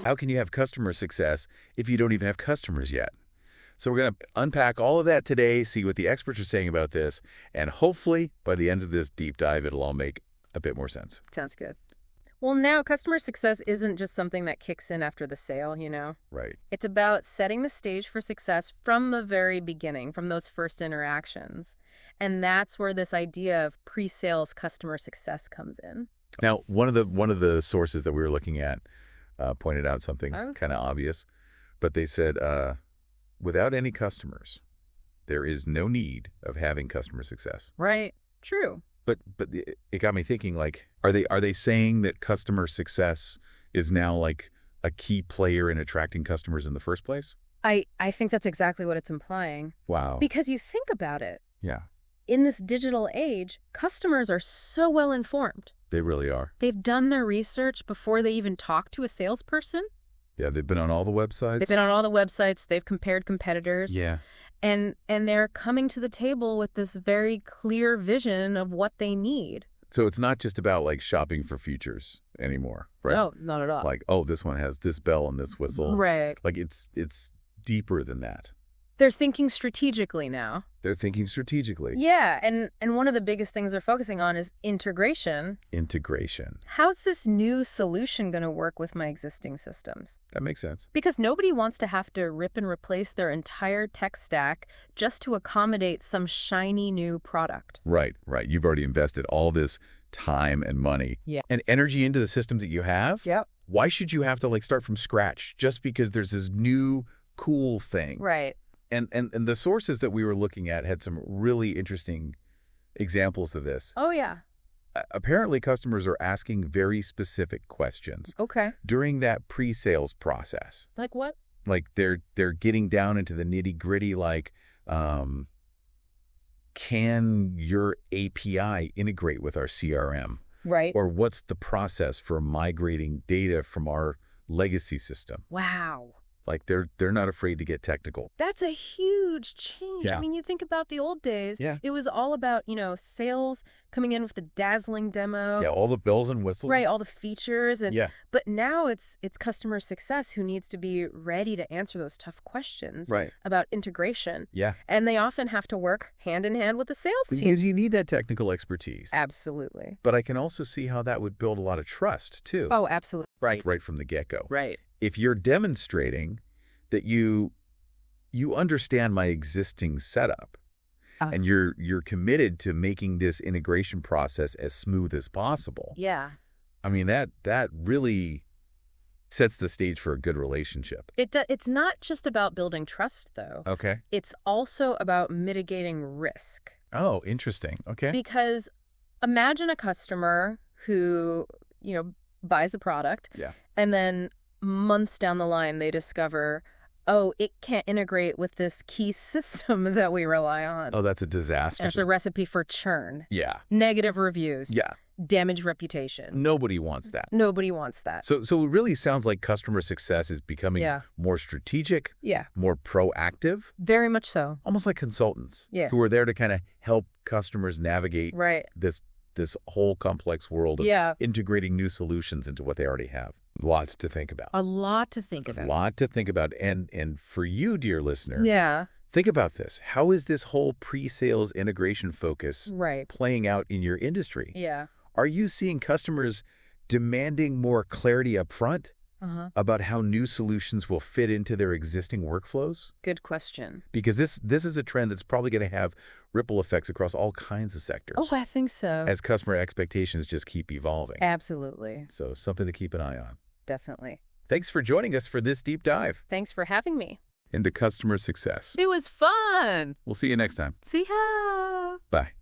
How can you have customer success if you don't even have customers yet? So we're going to unpack all of that today, see what the experts are saying about this, and hopefully by the end of this deep dive, it'll all make a bit more sense. Sounds good. Well, now customer success isn't just something that kicks in after the sale, you know? Right. It's about setting the stage for success from the very beginning, from those first interactions. And that's where this idea of pre-sales customer success comes in. Now, one of the sources that we were looking at pointed out something kind of obvious, but they said, without any customers, there is no need of having customer success. Right. True. But it got me thinking, like, are they saying that customer success is now like a key player in attracting customers in the first place? I think that's exactly what it's implying. Wow. Because you think about it. Yeah. In this digital age, customers are so well informed. They really are. They've done their research before they even talk to a salesperson. Yeah, they've been on all the websites. They've compared competitors. Yeah. And they're coming to the table with this very clear vision of what they need. So it's not just about like shopping for features anymore, right? No, not at all. Like, oh, this one has this bell and this whistle. Right. Like it's deeper than that. They're thinking strategically now. They're thinking strategically. Yeah, and one of the biggest things they're focusing on is integration. Integration. How's this new solution going to work with my existing systems? That makes sense. Because nobody wants to have to rip and replace their entire tech stack just to accommodate some shiny new product. Right. You've already invested all this time and money and energy into the systems that you have. Yep. Why should you have to like start from scratch just because there's this new cool thing? Right. And the sources that we were looking at had some really interesting examples of this. Oh, yeah. Apparently, customers are asking very specific questions. Okay. During that pre-sales process. Like what? Like they're getting down into the nitty-gritty, like, can your API integrate with our CRM? Right. Or what's the process for migrating data from our legacy system? Wow. Like they're not afraid to get technical. That's a huge change. Yeah. I mean, you think about the old days. Yeah. It was all about, sales coming in with the dazzling demo. Yeah, all the bells and whistles. Right, all the features. Yeah. But now it's customer success who needs to be ready to answer those tough questions about integration. Yeah. And they often have to work hand in hand with the sales team. Because you need that technical expertise. Absolutely. But I can also see how that would build a lot of trust, too. Oh, absolutely. Right from the get-go. Right. If you're demonstrating that you understand my existing setup and you're committed to making this integration process as smooth as possible. Yeah. I mean, that really sets the stage for a good relationship. It's not just about building trust, though. Okay. It's also about mitigating risk. Oh, interesting. Okay. Because imagine a customer who, buys a product. Yeah. And then months down the line, they discover, oh, it can't integrate with this key system that we rely on. Oh, that's a disaster. And it's a recipe for churn. Yeah. Negative reviews. Yeah. Damaged reputation. Nobody wants that. Nobody wants that. So it really sounds like customer success is becoming more strategic, more proactive. Very much so. Almost like consultants Yeah. who are there to kind of help customers navigate this whole complex world of integrating new solutions into what they already have. Lots to think about. A lot to think about. A lot to think about. And for you, dear listener, think about this. How is this whole pre-sales integration focus playing out in your industry? Yeah. Are you seeing customers demanding more clarity up front about how new solutions will fit into their existing workflows? Good question. Because this is a trend that's probably going to have ripple effects across all kinds of sectors. Oh, I think so. As customer expectations just keep evolving. Absolutely. So something to keep an eye on. Definitely. Thanks for joining us for this deep dive Thanks for having me. into customer success. It was fun. We'll see you next time. See ya. Bye.